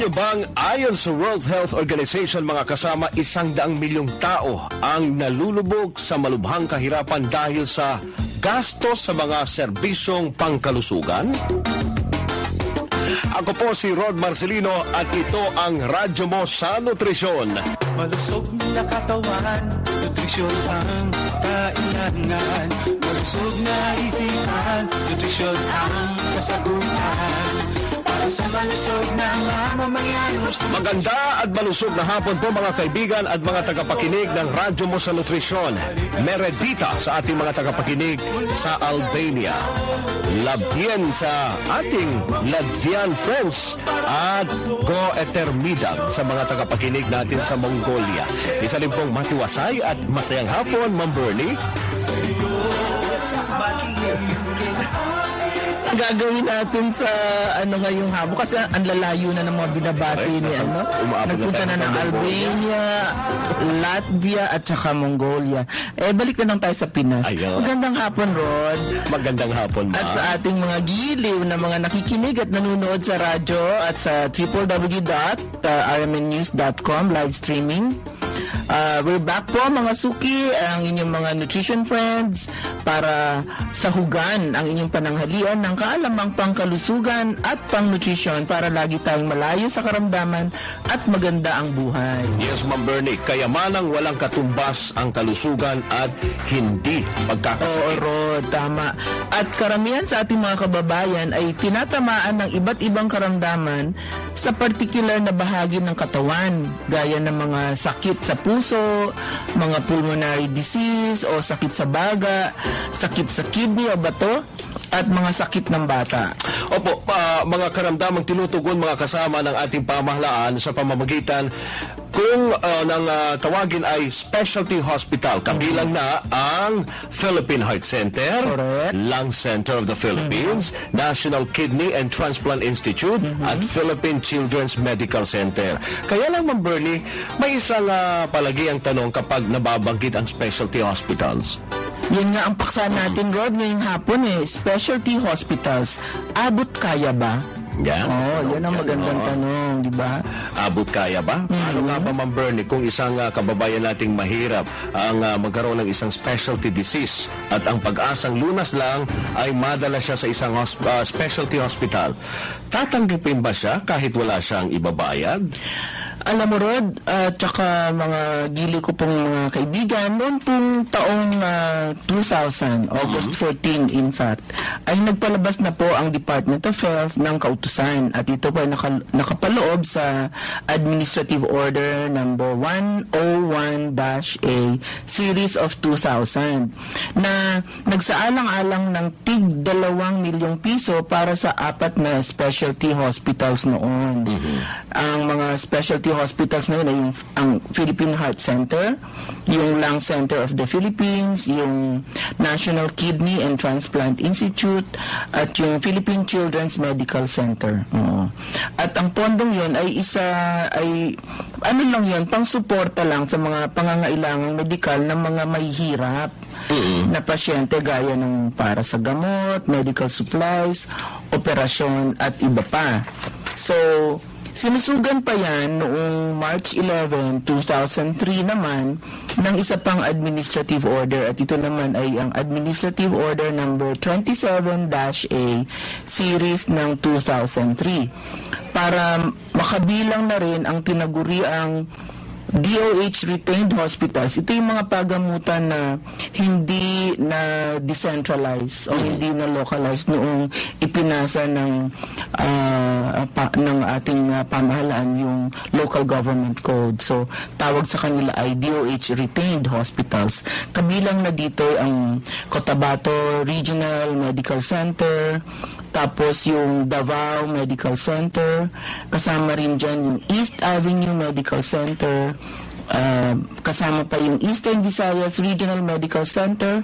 niyo bang ayon sa World Health Organization mga kasama 100 milyong tao ang nalulubog sa malubhang kahirapan dahil sa gastos sa mga serbisyong pangkalusugan? Ako po si Rod Marcelino at ito ang Radyo Mo sa Nutrisyon. Malusog na katawan, nutrisyon ang kailangan. Malusog na isipan, nutrisyon ang kasagutan. Para sa malusog na mamamayan. Maganda at malusog na hapon po mga kaibigan at mga tagapakinig ng Radyo Mo sa Nutrisyon. Meredita sa ating mga tagapakinig sa Albania. Labdien sa ating Latvian friends at Go Etermidang sa mga tagapakinig natin sa Mongolia. Isa rin pong matiwasay at masayang hapon, Ma'am Bernie. Gagawin natin sa ngayong hapon kasi ang lalayo na ng mga binabati ni nagpunta na ng Albania, Latvia at saka Mongolia. Balik na lang tayo sa Pinas. Ayaw. Magandang hapon, Rod. Magandang hapon, Ma. At sa ating mga giliw na mga nakikinig at nanonood sa radyo at sa www.rmnnews.com live streaming. We're back po mga suki, ang inyong mga nutrition friends para sahugan ang inyong pananghalian ng kaalamang pangkalusugan at pangnutrisyon para lagi tayong malayo sa karamdaman at maganda ang buhay. Yes, Ma'am Bernie, kayamanang walang katumbas ang kalusugan at hindi pagkakasakit. Oo, tama. At karamihan sa ating mga kababayan ay tinatamaan ng iba't ibang karamdaman sa particular na bahagi ng katawan, gaya ng mga sakit sa puso, mga pulmonary disease o sakit sa baga, sakit sa kidney o bato, at mga sakit ng bata. Opo, mga karamdamang tinutugon mga kasama ng ating pamahalaan sa pamamagitan kung tawagin ay specialty hospital. Kabilang na ang Philippine Heart Center, Correct. Lung Center of the Philippines, National Kidney and Transplant Institute, at Philippine Children's Medical Center. Kaya lang, Ma'am Bernie, may isang palagiang tanong kapag nababanggit ang specialty hospitals. Yan nga ang paksa natin, Rod, ngayong hapon specialty hospitals. Abot kaya ba? Yan. Yan ang magandang tanong, di ba? Abot kaya ba? Ano nga ba, Ma'am Bernie, kung isang kababayan nating mahirap ang magkaroon ng isang specialty disease at ang pag-asang lunas lang ay madala siya sa isang specialty hospital, tatanggapin ba siya kahit wala siyang ibabayad? Alam mo, Rod, tsaka mga gili ko pong mga kaibigan, noon pong taong 2000, August 14 in fact, ay nagpalabas na po ang Department of Health ng kautusan at ito po ay nakapaloob sa Administrative Order number 101-A Series of 2000 na nagsaalang-alang ng tig 2 milyong piso para sa 4 na specialty hospitals noon. Ang mga specialty hospitals na yun ay ang Philippine Heart Center, yung Lung Center of the Philippines, yung National Kidney and Transplant Institute, at yung Philippine Children's Medical Center. At ang pondong yun ay ano lang yun, pang-suporta lang sa mga pangangailangang medikal ng mga mahihirap na pasyente gaya ng para sa gamot, medical supplies, operasyon at iba pa. So, sinusugan pa yan noong March 11, 2003 naman ng isa pang administrative order at ito naman ay ang Administrative Order number 27-A Series ng 2003 para makabilang na rin ang tinaguriang DOH retained hospitals. Ito yung mga pagamutan na hindi na decentralized o hindi na localized noong ipinasa ng ating pamahalaan yung local government code. So tawag sa kanila ay DOH retained hospitals. Kabilang na dito ang Cotabato Regional Medical Center, tapos yung Davao Medical Center, kasama rin dyan yung East Avenue Medical Center, kasama pa yung Eastern Visayas Regional Medical Center,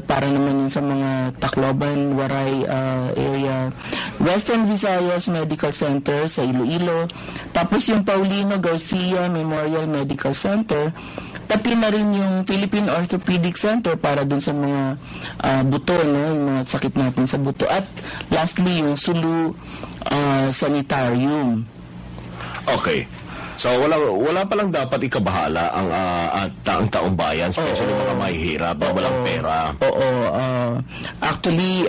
para naman yun sa mga Tacloban, Waray area, Western Visayas Medical Center sa Iloilo, tapos yung Paulino Garcia Memorial Medical Center, pati na rin yung Philippine Orthopedic Center para dun sa mga buto, no? Yung mga sakit natin sa buto. At lastly, yung Sulu Sanitarium. Okay. So wala pa lang dapat ikabahala ang taong bayan, especially mga mahihirap na walang pera. Oo. Actually,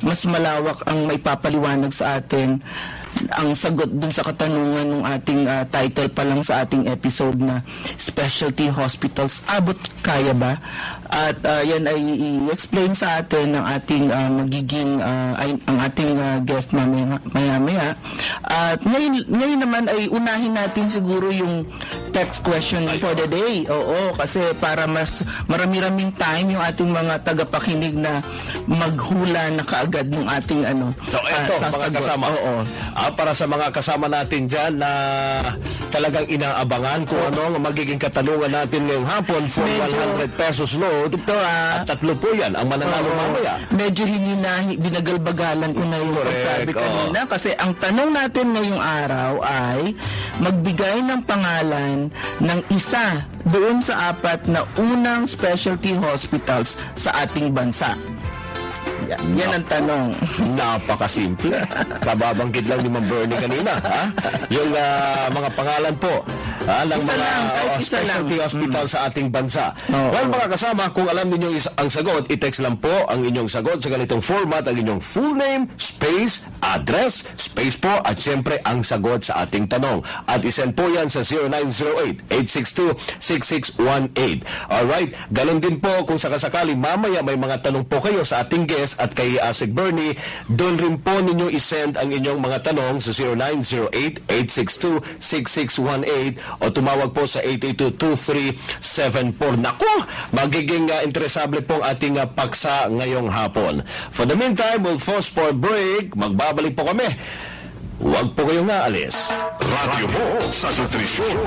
mas malawak ang maipapaliwanag sa atin ang sagot dun sa katanungan ng ating title pa lang sa ating episode na Specialty Hospitals. Abot kaya ba? At yan ay i-explain sa atin ng ating magiging ang ating guest maya-maya. At ngayon naman ay unahin natin siguro yung text question for the day. Oo, kasi para mas marami-raming time yung ating mga tagapakinig na maghula na kaagad ng ating So eto, mga kasama. Oo. Para sa mga kasama natin dyan na talagang inaabangan kung ano ang magiging katanungan natin ngayong hapon for 100 pesos load. At 3 po yan ang mananalo mamaya. Medyo binagalbagalan ko na yung pagsabi kanina kasi ang tanong natin ngayong araw ay magbigay ng pangalan ng isa doon sa 4 na unang specialty hospitals sa ating bansa. Yan ang tanong. Napakasimple. Kababanggit lang ni Ma'am Bernie kanina. Yung mga pangalan po ng mga specialty hospital sa ating bansa. Well, mga kasama, kung alam niyo ang sagot, i-text lang po ang inyong sagot sa ganitong format, ang inyong full name, space, address, space po, at syempre ang sagot sa ating tanong. At isend po yan sa 0908-862-6618. Alright, ganun din po kung sakasakali mamaya may mga tanong po kayo sa ating guest at kay Sec Bernie, doon rin po ninyo isend ang inyong mga tanong sa 0908-862-6618 o tumawag po sa 882-2374. Naku, magiging interesable po ang ating paksa ngayong hapon. For the meantime, we'll pause for break. Magbabalik po kami. Huwag po kayong naalis. Radyo mo sa nutrisyon.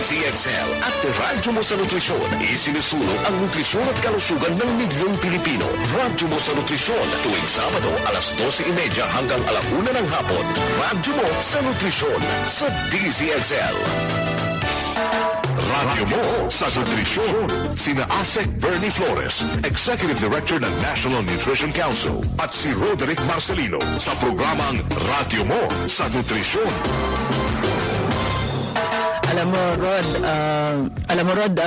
DZXL at Radyo mo sa nutrisyon. Isinusulong ang nutrisyon at kalusugan ng milyong Pilipino. Radyo mo sa nutrisyon tuwing Sabado alas 12:30 hanggang 1:00 ng hapon. Radyo mo sa nutrisyon sa DZXL. Radyo mo sa nutrisyon. Sina Sec Bernie Flores, Executive Director ng National Nutrition Council, at si Roderick Marcelino sa programang Radyo mo sa nutrisyon. Alam mo, Rod,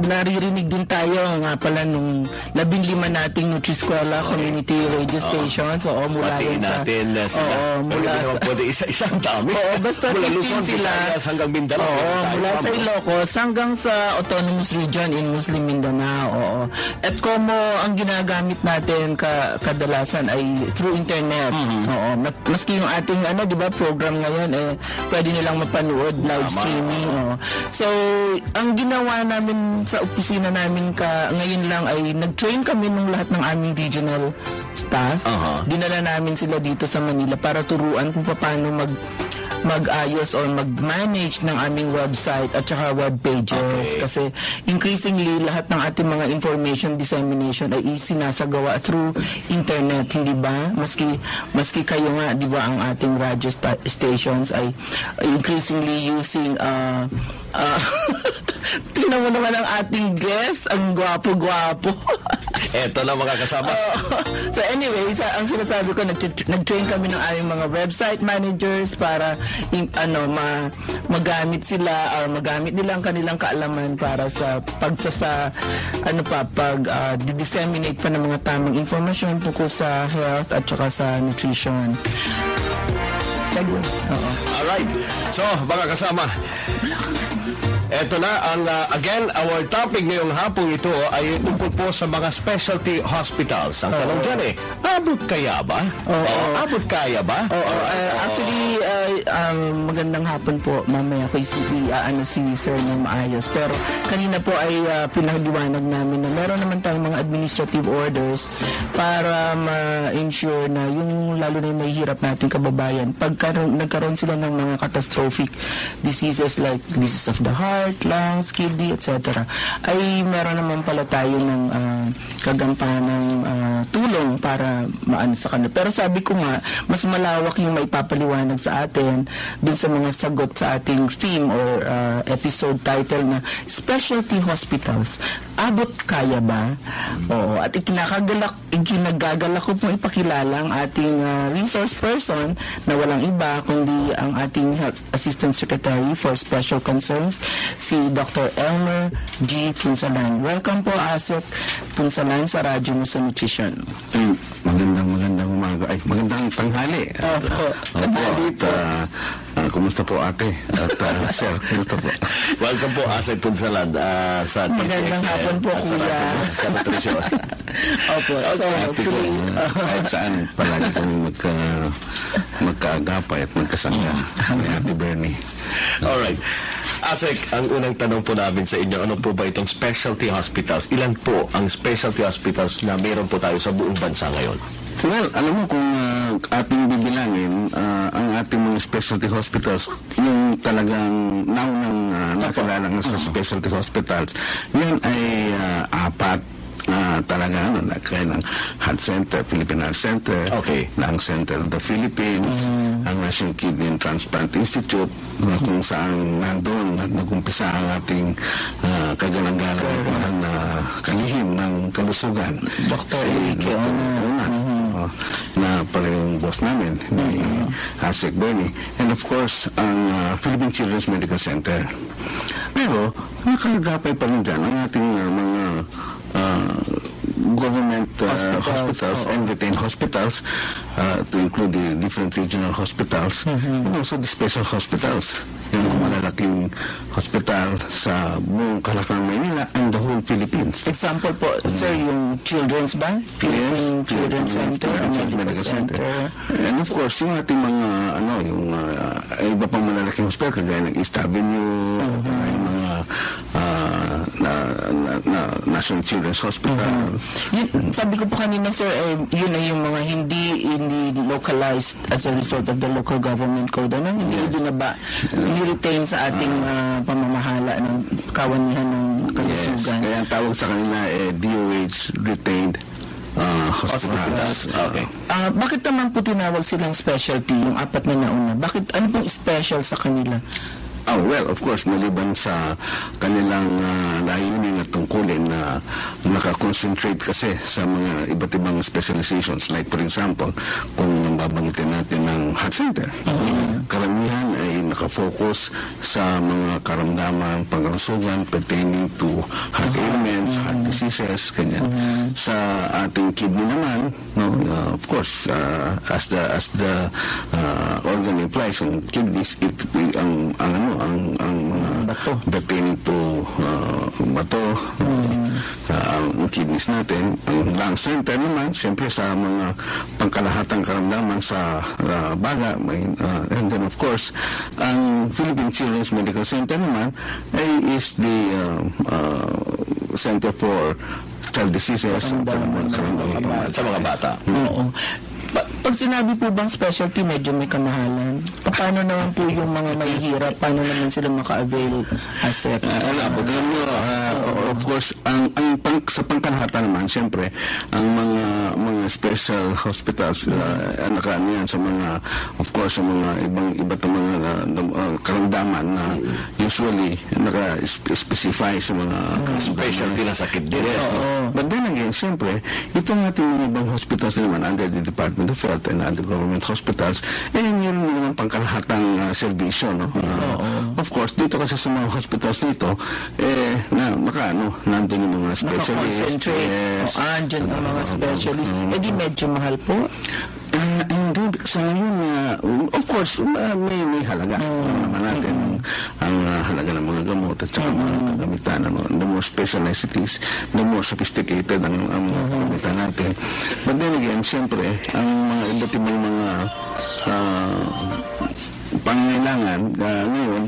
naririnig din tayo nga pala nung 15 nating Nutriskwela Community Radio Station. So, mula Patiin natin sila. Mula pwede isa-isang dami. Basta mula 15 Luzon, sila. Visayas hanggang Mindanao. Mula sa Ilocos hanggang sa Autonomous Region in Muslim Mindanao. At como ang ginagamit natin kadalasan ay through internet. Maski yung ating di ba, program ngayon pwede nilang mapanood live streaming. So, ang ginawa namin sa opisina namin ngayon lang ay nag-train kami ng lahat ng aming regional staff. Dinala namin sila dito sa Manila para turuan kung paano mag-ayos or mag-manage ng aming website at saka web pages. Kasi increasingly lahat ng ating mga information dissemination ay sinasagawa through internet, hindi ba? Maski kayo nga, di ba, ang ating radio stations ay increasingly using tingnan mo naman ang ating guest, ang gwapo-gwapo. Eto na mga kasama. So anyway, ang sinasabi ko, nag-train kami ng aming mga website managers para magamit sila or magamit nila ang kanilang kaalaman para sa disseminate pa ng mga tamang informasyon tungkol sa health at saka sa nutrition. Alright. So, mga kasama, eto na ang again, our topic ngayong hapong ito ay tungkol po sa mga specialty hospitals. Ang tanong dyan abot kaya ba? Abot kaya ba? Actually, magandang hapon po. Mamaya ko si Sir ng maayos. Pero kanina po ay pinagdiwanag namin na meron naman tayong mga administrative orders para ma-ensure na yung lalo na yung may hirap nating kababayan, nagkaroon sila ng mga catastrophic diseases like disease of the heart, heart, lungs, kidney, etc., ay meron naman pala tayo ng kagampanang tulong para maano sa kanila. Pero sabi ko nga, mas malawak yung maipapaliwanag sa atin dun sa mga sagot sa ating theme or episode title na Specialty Hospitals. Abot kaya ba? Oo. At ikinagagalak ko pong ipakilala ang ating resource person na walang iba kundi ang ating Health Assistant Secretary for Special Concerns, si Dr. Elmer G. Punsalan. Welcome po, Asek Punsalan, sa Radyo Mo sa Nutrition. Magandang umaga. Ay, magandang tanghali. Kumusta po ate? At sir, kumusta po? Welcome po, Asek Punsalan, sa Magandang hapon po, kuya. Sa Nutrition. Opo. So, Happy ko, kahit saan palagi kami magkaagapay at magkasama. Happy Bernie. Alright. Asek, ang unang tanong po namin sa inyo, ano po ba itong specialty hospitals? Ilan po ang specialty hospitals na meron po tayo sa buong bansa ngayon? Well, alam mo kung ating bibilangin, ang ating mga specialty hospitals, yung talagang naunang nakilala sa specialty hospitals, yan ay apat. Talaga kaya ng Heart Center, Philippine Heart Center, Lung Center of the Philippines, ang National Kidney and Transplant Institute, kung saan nandun at nag-umpisa ang ating kagalang-galang na kalihim ng kalusugan. Dr. Dr. Unan, na parehong boss namin, ni Asek Bernie, and of course, ang Philippine Children's Medical Center. Pero, nakagapay pa rin dyan ang ating mga government hospitals and retained hospitals, to include the different regional hospitals, and also the special hospitals, yung malalaking hospital sa buong Kalakang Maynila and the whole Philippines. Example po, sir, yung Children's ba? Philippine Children's Center, Medical Center. And of course, yung ating mga, yung iba pang malalaking hospital, kagaya ng East Avenue, yung mga National Children's Hospital. Sabi ko po kanina, sir, yun ay yung mga hindi localized as a result of the local government code. Hindi binaba, ni-retain sa ating pamamahala ng kawanihan ng kalusugan. Yes, kaya ang tawag sa kanila DOH retained hospitals. Okay. Bakit naman po tinawag silang specialty, yung apat na nauna? Bakit, ano pong special sa kanila? Well, of course, maliban sa kanilang layunin at tungkulin na nakakonsentrate kasi sa mga iba't ibang specializations. Like, for example, kung babanggitin natin ng Heart Center, karamihan ay nakafocus sa mga karamdaman, pangkalusugan pertaining to heart ailments, heart diseases, ganyan. Sa ating kidney naman, of course, as the organ implies, ang kidneys, ang mga bato pertaining to bato, ang kidneys natin. Ang lung center naman, siyempre sa mga pangkalahatang karamdaman sa baga, and then of course, ang Philippine Children's Medical Center naman is the Center for Child Diseases Sa mga bata. Oo. Pag sinabi po bang specialty, medyo may kamahalan. Paano naman po yung mga mahihirap? Paano naman sila maka-avail asset? Of course, sa pangkalahatan naman, siyempre, ang mga special hospitals, nakaniyan sa mga, of course, sa mga iba't mga karamdaman na usually naka-specify sa mga Specialty na sakit din. But then again, siyempre, itong ating mga ibang hospitals naman under the Department of Health and other government hospitals, yun naman pangkalahatang serbisyo. Of course, dito kasi sa mga hospitals nito, nandun yung mga specialists. Andyan ang mga specialists. Di medyo mahal po. Hindi, sa ngayon, of course, may halaga. Naman natin ang halaga ng mga gamot at saka mga kagamitan. The more specialized it is, the more sophisticated ang mga kagamitan natin. But then again, siyempre, ang mga iba't ibang mga pangailangan ngayon,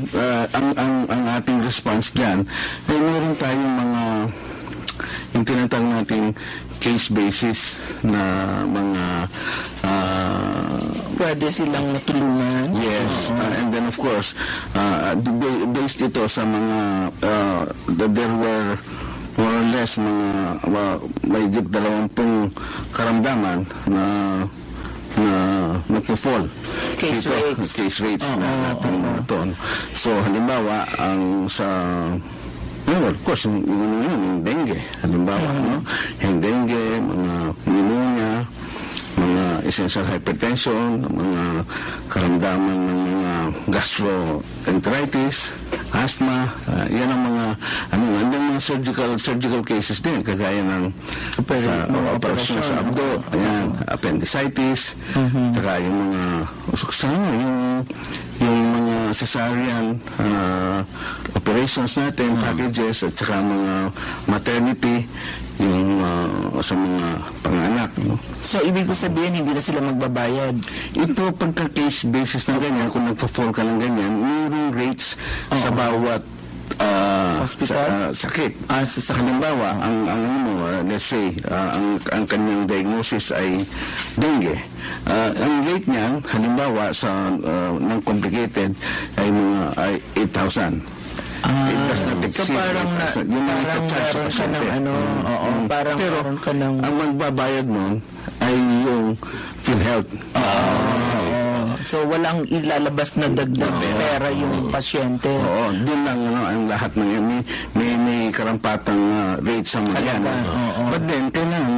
ang ating response dyan, ay meron tayong mga yung tinatawag natin case basis na mga pwede silang matulungan. Yes, and then of course, based ito sa mga, there were more or less may 20 karamdaman na nagpo-fall. Case rates na natin ito. So, halimbawa, ang sa of course, yung dengue. Halimbawa, yung dengue, mga pneumonia, mga essential hypertension, mga karamdaman ng mga gastroenteritis, asthma, yan ang mga mga surgical cases din, kagaya ng operasyon sa abdo, ayan, appendicitis, saka yung mga yung mga cesarean operations natin, packages, at saka mga maternity, yung sa mga panganak. So, ibig ko sabihin, hindi na sila magbabayad. Ito, pagka-case basis ng ganyan, kung nagpa-fall ka ng ganyan, mayroong rates sa bawat sakit. Sa halimbawa, let's say, ang kanyang diagnosis ay dengue. Ang rate niyan, halimbawa, ng complicated, ay mga 8,000. So parang meron ka ng meron ka ng... Ang magbabayad nun ay yung PhilHealth. So walang ilalabas na dagdag pera yung pasyente. Oo, doon lang ang lahat ng yan. May karampatang rates ang mga yan. But then, kailangan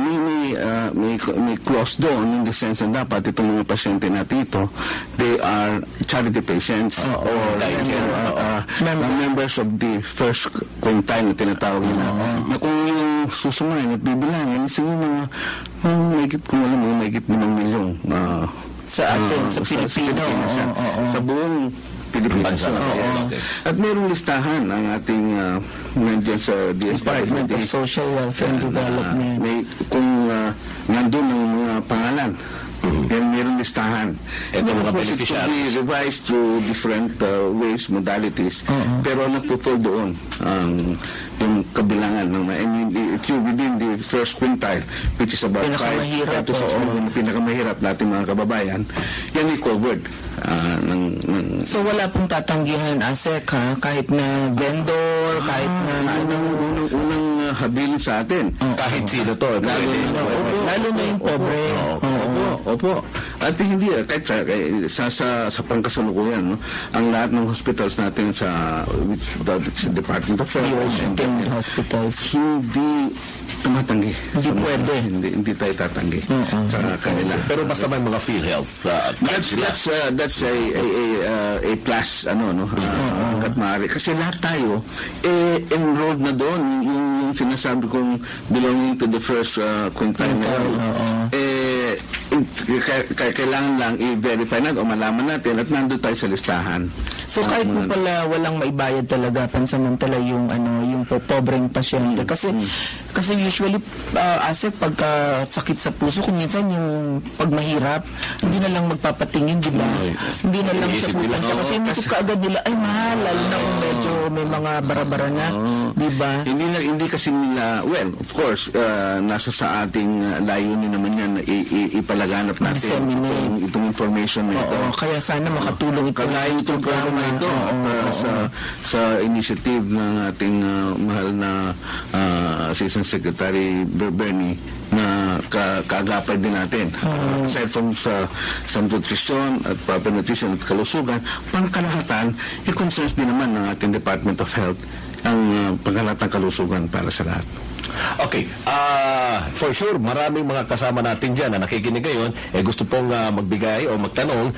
may clause doon in the sense na dapat itong mga pasyente natin ito, they are charity patients or members of the first quintile na tinatawag nila. Na kung yung susumayin at bibilangin, siguro mga mahigit 5 milyon sa atin, sa Pilipinas. Sa buong Pilipinas. At mayroong listahan ang ating nandiyan sa Department of Social Welfare and Development. Kung nandun ang mga pangalan, yan mayroong listahan. Ito mga beneficiaries. It could be revised through different ways, modalities, pero nagpo-fall doon yung kabilangan. If you're within the first quintile, which is about 5 to 6 pinakamahirap natin mga kababayan, yan ay covered. So wala pong tatanggihan, ASEC, kahit na vendor, kahit na unang habilin sa atin. Kahit sino to. Lalo na yung pobre. Opo. At hindi, kahit sa pangkasalukuyan, ang lahat ng hospitals natin sa Department of Health and hospitals, hindi tumatanggi. Hindi pwede. Hindi tayo tatanggi sa kanila. Pero basta may mga PhilHealth. That's a plus, hanggat maaari. Kasi lahat tayo, enrolled na doon. Yung sinasabi kong belonging to the first quintile na kailangan lang i-verify natin o malaman natin at nandun tayo sa listahan. So kahit po pala walang maibayad talaga pansamantala yung pobreng pasyente kasi usually ASEC pagka sakit sa puso kung minsan yung pag mahirap hindi na lang magpapatingin, di ba? Hindi na lang siya pupunta kasi inisip kaagad nila ay mahal lalo na kung medyo may mga bara-bara na, di ba? Hindi kasi nila, well, of course, nasa sa ating layunin naman yan na ipalaganap natin itong information na ito. Kaya sana makatulong ito. Kagaya itong programa ito sa initiative ng ating mahal na Assistant Secretary Bernie na kaagapay din natin. Aside from sa nutrition at proper nutrition at kalusugan, pangkalahatan, i-concerns din naman ng ating Department of Health ang pangkalatang kalusugan para sa lahat. Okay. For sure, maraming mga kasama natin dyan na nakikinig ngayon, gusto pong magbigay o magtanong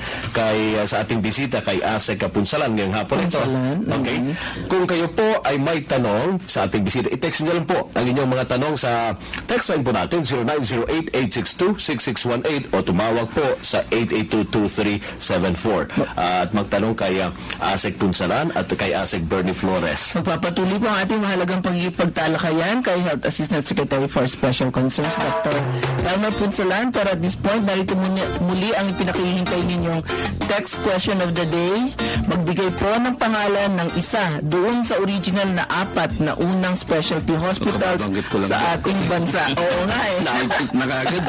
sa ating bisita kay ASEC Kapunsalan ngayong hapon ito. Okay. Kung kayo po ay may tanong sa ating bisita, i-text nyo lang po ang inyong mga tanong sa text line po natin 0908-862-6618 o tumawag po sa 882-2374 at magtanong kay ASEC Punsalan at kay ASEC Bernie Flores. Magpapatuloy po ang ating mahalagang pagtalakayan kay Health Assistant Secretary for Special Concerns, Dr. Elmer Punsalan. Pero at this point, narito muli ang pinakihintay ninyong text question of the day. Magbigay po ng pangalan ng isa doon sa original na 4 na unang specialty hospitals sa ating bansa. Oo nga eh. Naipit na kagad.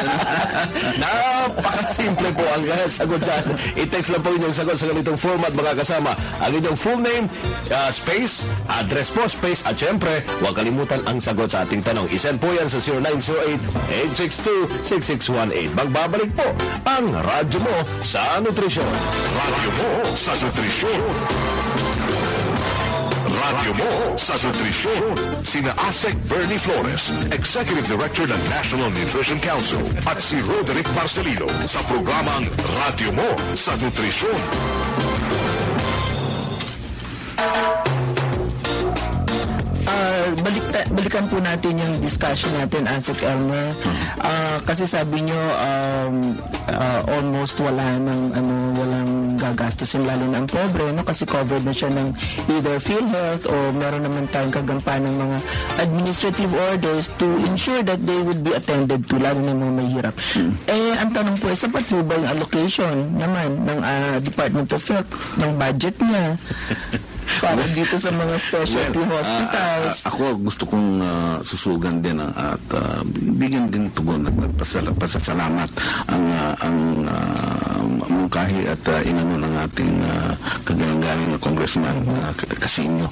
Napakasimple po ang sagot dyan. I-text lang po inyong sagot sa ganitong format, mga kasama. Ang inyong full name, space, address po, space, at syempre, huwag kalimutan ang sagot sa ating tanong. I-send po yan sa 0908-862-6618. Magbabalik po ang Radyo Mo sa Nutrisyon. Radyo Mo sa Nutrisyon. Radyo Mo sa Nutrisyon. Sina Asek Bernie Flores, Executive Director ng National Nutrition Council, at si Roderick Marcelino sa programang Radyo Mo sa Nutrisyon. Balikan po natin yung discussion natin, Asek Elmer. Kasi sabi nyo, almost walang gagastusin, lalo na ang pobre, no? Kasi covered na siya ng either PhilHealth o meron naman tayong kagampanang mga administrative orders to ensure that they would be attended to, lalo na mga mahirap. Ang tanong po, sapat po ba yung allocation naman ng Department of Health, ng budget niya? Para dito sa mga specialty hospitals. Ako gusto kong susugan din at bigyan din tugon at pasasalamat ang mungkahi at inano ng ating kagalang-galing na congressman Casino.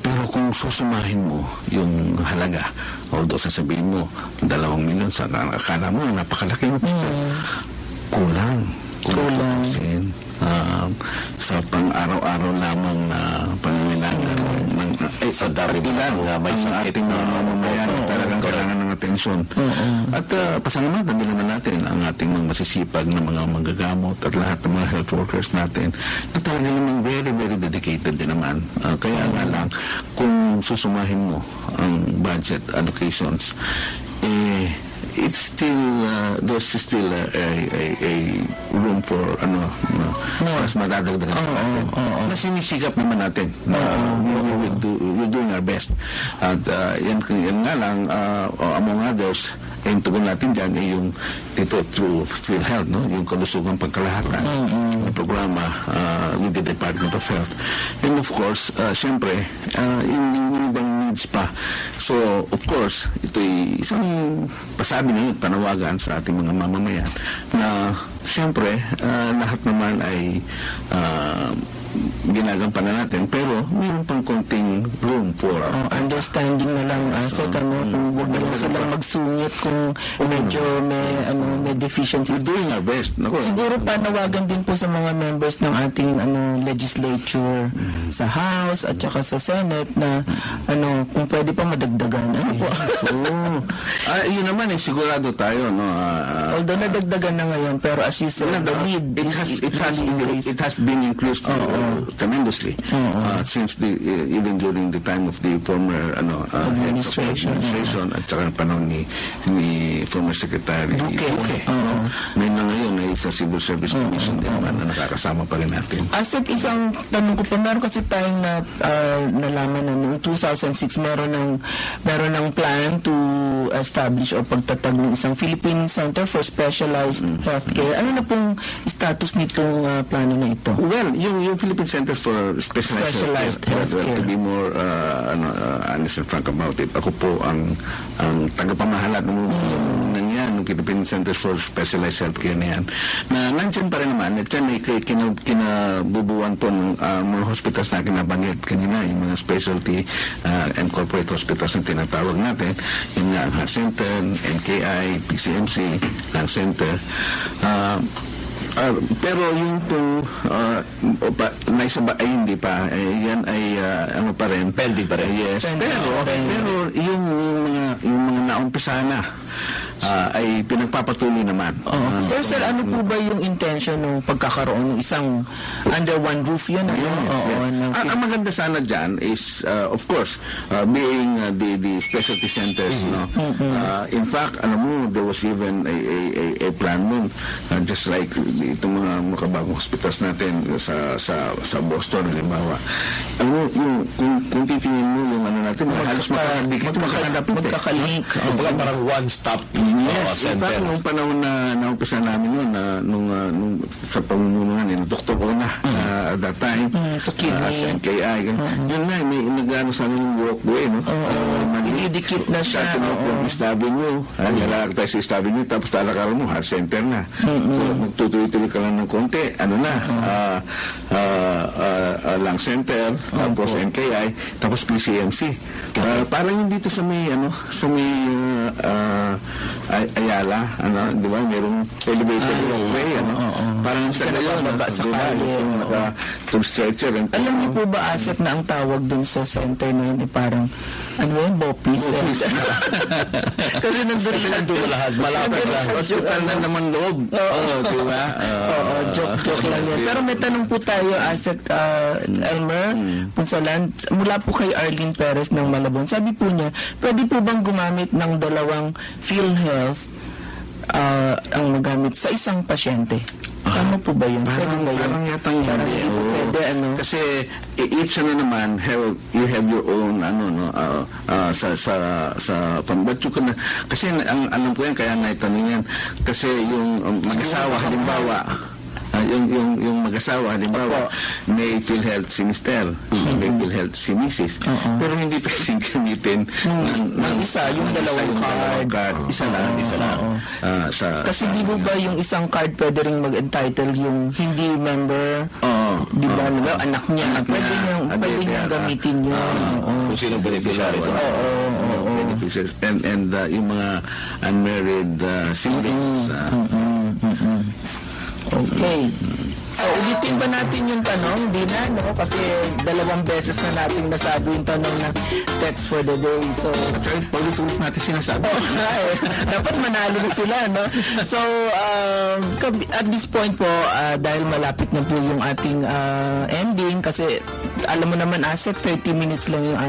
Pero kung susumahin mo yung halaga, although sasabihin mo 2 milyon, sa akala mo napakalaki, kulang. Sa pang-araw-araw lamang na pangangailangan sa dami lang may sa ating mga mamamayan talagang kailangan ng atensyon. At pasalamatan din naman natin ang ating mga masisipag na mga manggagamot at lahat ng mga health workers natin na talaga namang very, very dedicated din naman. Kaya nga lang, kung susumahin mo ang budget allocations, it's still there's still a room for mas madadagdagan natin. Na sinisikap naman natin. We're doing our best. At yan nga lang, among others, yung tugon natin dyan ay yung dito through PhilHealth, no? Yung kalusugang pagkalahatan ng programa with the Department of Health. And of course, siyempre, yung ibang needs pa. So, of course, ito'y isang pasabi na panawagan sa ating mga mamamayan na siyempre, lahat naman ay ginagampanan natin, pero mayroon pang konting room for understanding na lang, kung huwag na lang silang magsungit kung medyo may deficiency. We're doing our best. Siguro panawagan din po sa mga members ng ating legislature sa House at saka sa Senate na kung pwede pa madagdagan. Yun naman sigurado tayo, no? Although nadagdagan na ngayon, pero as you said, the need it has been increased tremendously since even during the time of the former administration at saka panahon ni former Secretary Duque. Ngayon na ngayon ay sa Civil Service Commission din naman na nakakasama pa rin natin. Asik, isang tanong ko pa, meron kasi tayong nalaman na noong 2006 meron ng plan to establish o pagtatag ng isang Philippine Center for Specialized Healthcare. Ano na pong status nitong plano na ito? Well, yung Philippine Center for Specialized Healthcare, to be more honest and frank about it, ako po ang tagapamahala ng Philippine Center for Specialized Healthcare na yan, na nandyan pa rin naman. At yan ay kinabubuan po ng mga hospitals na kinabanggit kanina, yung mga specialty and corporate hospitals na tinatawag natin, yung Heart Center, NKI, PCMC, Lung Center. Pero yung po naisaba ay hindi pa, yan ay pa rin, pending pa rin. Yes, pero yung mga naumpisa na ay pinagpapatuloy naman. Pero sir, ano po ba yung intention ng pagkakaroon ng isang under one roof yun? Ang maganda sana dyan is, of course, being the specialty centers. No? In fact, there was even a plan nun, just like itong mga makabagong hospitals natin sa Boston, halimbawa. Kung titingin mo yung natin, halos magkakalink. Parang one-stop Yes, in center. fact, nung panahon na naumpisa namin yun, nung sa pamumunuan ni Dr. Ona, at that time, sa kidney. sa NKI, yun nga, may nag-ano sa amin yung walkway, no? Didikit na siya. From East Avenue, lalakad tayo sa East Avenue, tapos lalakaran mo, heart center na. So, magtutuloy-tuloy ka lang ng konti, lung center, tapos NKI, tapos PCMC. Parang yung dito sa may, Ayala, di ba? Merong elevator walkway, parang sa gayon, sa kalye. Naka-tube stretcher. Alam niyo po ba, Asep, na ang tawag dun sa center na yun, parang, Bopis. Kasi nandun lahat. Malapit lang. Hospital na naman loob. Di ba? Joke lang yan. Pero may tanong po tayo, Asep Elmer Punsalan, mula po kay Arlene Perez ng Malabon. Sabi po niya, pwede po bang gumamit ng dalawang PhilHealth ang magamit sa isang pasyente? Tama po ba yun? Parang yatang hindi. Pwede, Kasi each naman you have your own sa pambatyo ka na. Kasi ang alam ko yan, kaya naitanong yan. Kasi yung mag-asawa, halimbawa, yung mag-asawa, halimbawa, may PhilHealth si Mister, may PhilHealth si Mrs. Pero hindi pwedeng gamitin ng isa, yung dalawang card. Isa lang. Kasi di ba yung isang card pwede rin mag-entitle yung hindi member, di ba, anak niya, pwede niyang gamitin yun. Kung sino beneficiary ito. Beneficiaries. And yung mga unmarried siblings. Okay. So, ulitin ba natin yung tanong? Hindi na, no? Kasi 2 beses na natin nasabi yung tanong na text for the day. So, pag-utulit natin sinasabi. Dapat manalo na sila, no? So, at this point po, dahil malapit na po yung ating ending, kasi alam mo naman, Asek, 30 minutes lang yung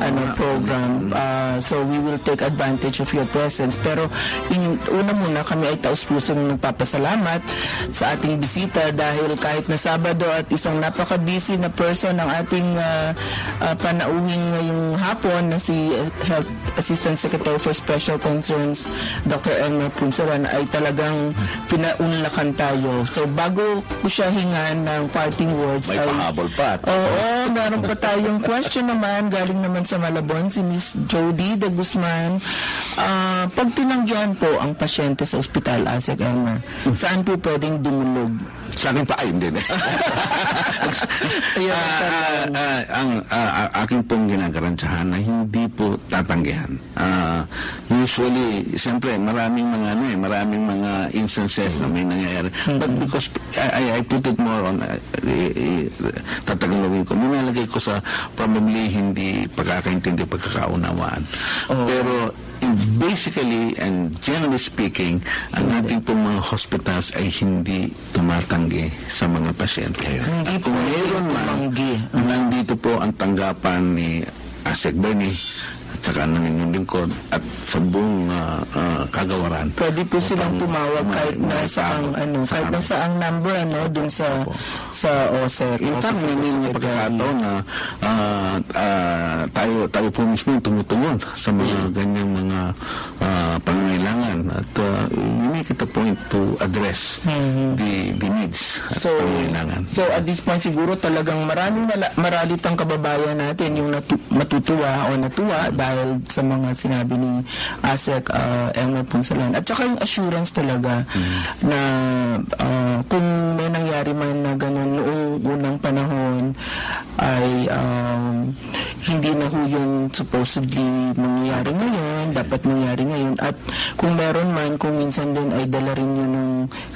aming program. So, we will take advantage of your presence. Pero, una muna, kami ay taus-pusong nagpapasalamat sa ating bisita dahil kahit na Sabado at isang napaka-busy na person ang ating panauhin ngayong hapon na si Health Assistant Secretary for Special Concerns, Dr. Elmer Punsalan, ay talagang pinaunlakan tayo. So, bago ko siya hingan ng parting words, may pahabol pa. Oo, meron pa tayong question naman, galing naman sa Malabon, si Miss Jody de Guzman. Pag tinanggihan po ang pasyente sa ospital, Asek Elmer, saan po pwedeng dumulog? Sa akin pa, hindi. Ang aking pong ginagarantiyahan na hindi po tatanggihan. Usually, siyempre, maraming mga instances na may nangyayari. But because I put it more on, tatagalawin ko, nilalagay ko sa probably hindi pagkakaintindi, pagkakaunawaan. Pero basically and generally speaking, ang ating pong mga hospitals ay hindi tumatanggi sa mga pasyente. At kung mayroon man, nandito po ang tanggapan ni Asek Bernie at saka ng inyong lingkod at sa buong kagawaran. Pwede po silang tumawag kahit na saang number dun sa OSEC. In fact, may mga pagkakataon na tayo po mismo tumutungon sa mga ganyang mga pangangailangan at we make it a point to address the needs at pangangailangan. So at this point siguro talagang maralit ang kababayan natin yung matutuwa o natuwa dahil sa mga sinabi ni Asek Elmer Punsalan. At saka yung assurance talaga na kung may nangyari man na gano'n noong unang panahon ay hindi na ho yung supposedly mangyayari ngayon, dapat mangyari ngayon. At kung meron man, kung minsan din ay dala rin yun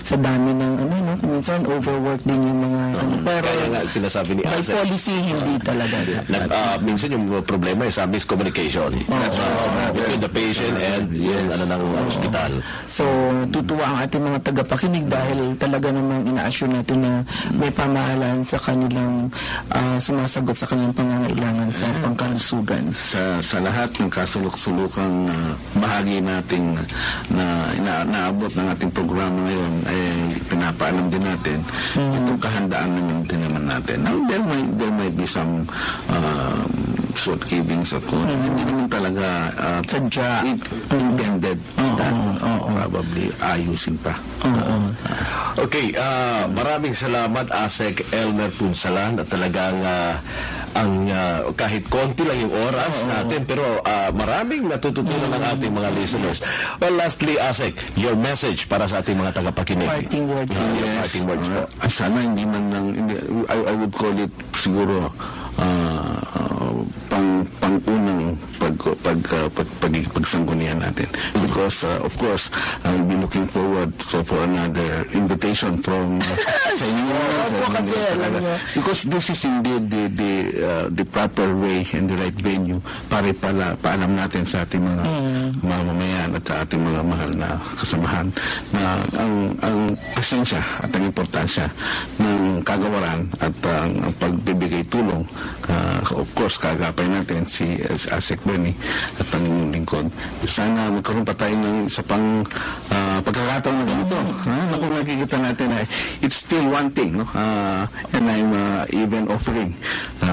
sa dami ng kung minsan overwork din yung mga pero Kaya nga sinasabi ni by Asek, policy, hindi talaga. minsan yung problema ay sa miscommunication between the patient and yung ng hospital. So, tutuwa ang ating mga tagapakinig dahil talaga namang ina-assure natin na may pamahalaan sa kanilang sumasagot sa kanilang pangangailangan sa pangkalusugan. Sa lahat ng kasulok-sulukang bahagi nating na naabot ng ating programa ngayon ay pinapaalam din natin itong kahandaan din naman natin. Now, there might be some shortcomings at kung hindi naman talaga Sadya. intended that probably ayusin pa. Okay, maraming salamat Asek Elmer Punsalan at talagang kahit konti lang yung oras natin pero maraming natututunan ng ating mga listeners. Well, lastly Asek, your message para sa ating mga tagapakinig. Parting words. Parting words po. Sana hindi man lang I would call it siguro pangunang pagsanggunian natin because of course I'll be looking forward for another invitation from sa inyo because this is indeed the proper way and the right venue para paalam natin sa ating mga mamamayan at sa ating mga mahal na kasamahan na ang presensya at ang importansya ng kagawaran at ang pagbibigay tulong of course kagapay natin si Asek Bernie at ang inyong lingkod. Sana magkaroon pa tayo ng isa pang pagkakataon na ganito. Kung nakikita natin ay it's still one thing, no? And I'm even offering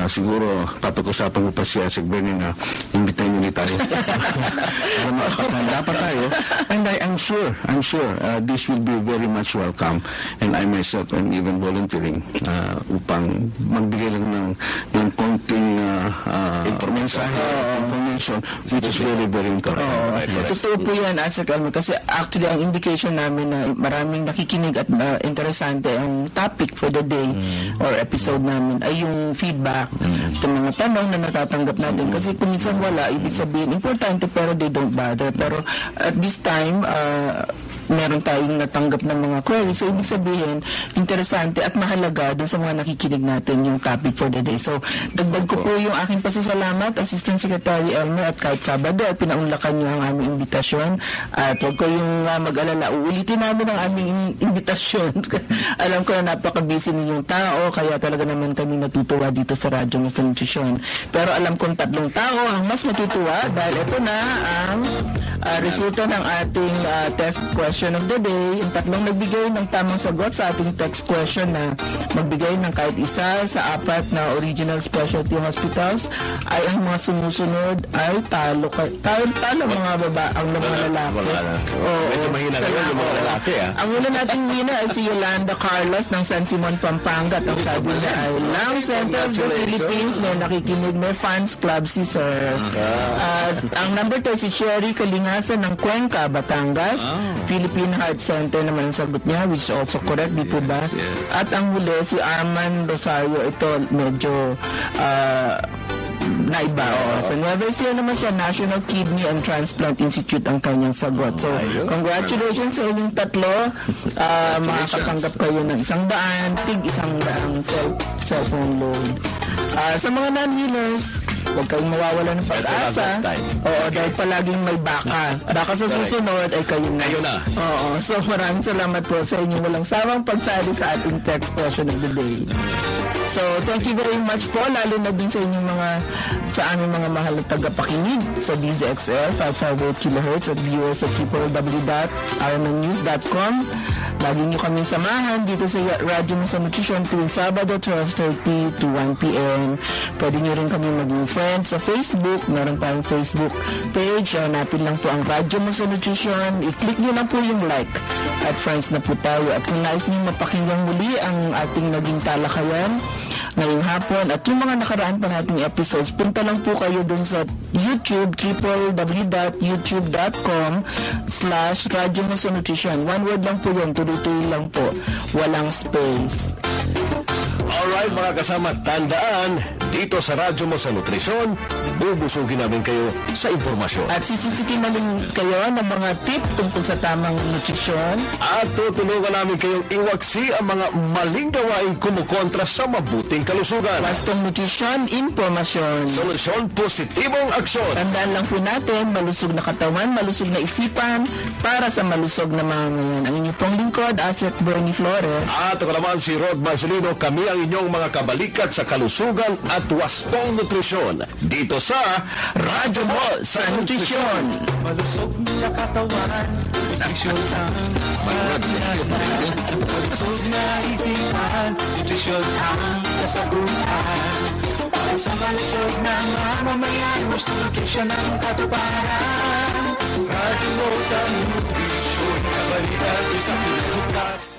siguro papag-usapan ko pa si Asek Bernie na imbitahin ulit tayo para makapaganda pa tayo and I'm sure this will be very much welcome and I myself am even volunteering upang magbigay lang ng konting information which is very very important. Totoo po yan, Asek Elmer, kasi actually ang indication namin na maraming nakikinig at interesante ang topic for the day or episode namin ay yung feedback ng mga tanong na natatanggap natin kasi kung minsan wala, ibig sabihin importante pero they don't bother. Pero at this time, meron tayong natanggap ng mga queries. So, ibig sabihin, interesante at mahalaga dun sa mga nakikinig natin yung topic for the day. So, dagdag ko po yung aking pasasalamat, Assistant Secretary Elmer, at kahit Sabado, at pinaunlakan niyo ang aming imbitasyon. At huwag kayong mag-alala, uulitin namin ang aming imbitasyon. Alam ko na napaka-busy ninyong tao, kaya talaga naman kami natutuwa dito sa Radyo Musa Nutrisyon. Pero alam kong 3 tao ang mas matutuwa dahil ito na ang resulta ng ating test question of the day. Yung 3 nagbigay ng tamang sagot sa ating text question na magbigay ng kahit isa sa 4 na original specialty hospitals ay ang mga sumusunod ay talo mga ang mga lalaki. Medyo mahina ngayon yung mga lalaki. Ang una nating winner ay si Yolanda Carlos ng San Simon, Pampanga. At ang sabi niya ay Lung Center of the Philippines. May nakikinig, may fans club si Sir. Ang number 2 si Sherry Kalingasan ng Cuenca, Batangas. Philippine Heart Center naman ang sagot niya, which is also correct, di po ba? At ang huli, si Arman Rosario, ito medyo naiba. Sa Nueva Ecija naman siya, National Kidney and Transplant Institute ang kanyang sagot. So, congratulations sa inyong 3. Makakatanggap kayo ng 100, tig 100 cellphone load. Sa mga non-healers, huwag kayong mawawala ng pag-asa. Oo, dahil palaging may baka. Baka sa susunod ay kayo na. Oo, so maraming salamat po sa inyong walang sawang pagsali sa ating text question of the day. So, thank you very much po, lalo na din sa inyong sa aming mga mahal na tagapakinig sa DZXL 558 kHz at viewers sa www.rmnnews.com. Lagi nyo kaming samahan dito sa Radyo Musa Nutrisyon tuwing Sabado 12:30 to 1 p.m. Pwede nyo rin kami maging friends sa Facebook. Meron tayong Facebook page. Hanapin lang po ang Radyo Musa Nutrisyon. I-click nyo lang po yung like at friends na po tayo. At kung nais nyo mapakinggan muli ang ating naging talakayan ngayong hapon at yung mga nakaraan pa nating episodes, punta lang po kayo dun sa YouTube, www.youtube.com/Radyo Musa Nutrisyon. One word lang po yun, tuloy-tuloy lang po. Walang space. Alright mga kasama, tandaan, Dito sa Radyo Mo sa Nutrisyon, bubusugin namin kayo sa impormasyon. At sisisikin namin kayo ng mga tip tungkol sa tamang nutrisyon. At tutulungan namin kayong iwaksi ang mga maling gawaing kumukontra sa mabuting kalusugan. Bastong nutrisyon, impormasyon. Solusyon, positibong aksyon. Tandaan lang po natin, malusog na katawan, malusog na isipan, para sa malusog na mamamayan. Ang inyong pong lingkod, Asset Bernie Flores. At ako naman si Rod Marcelino, kami ang inyong mga kabalikat sa kalusugan at wastong nutrisyon. Dito sa Radyo Mo sa Nutrisyon. Malusog na katawan, nutrisyon ang kailangan. Malusog na isipan, nutrisyon ang kasagutan. Para sa malusog na mamamayan, gusto nutrisyon ang katuparan. Radyo Mo sa Nutrisyon, sa balita sa Pilipinas.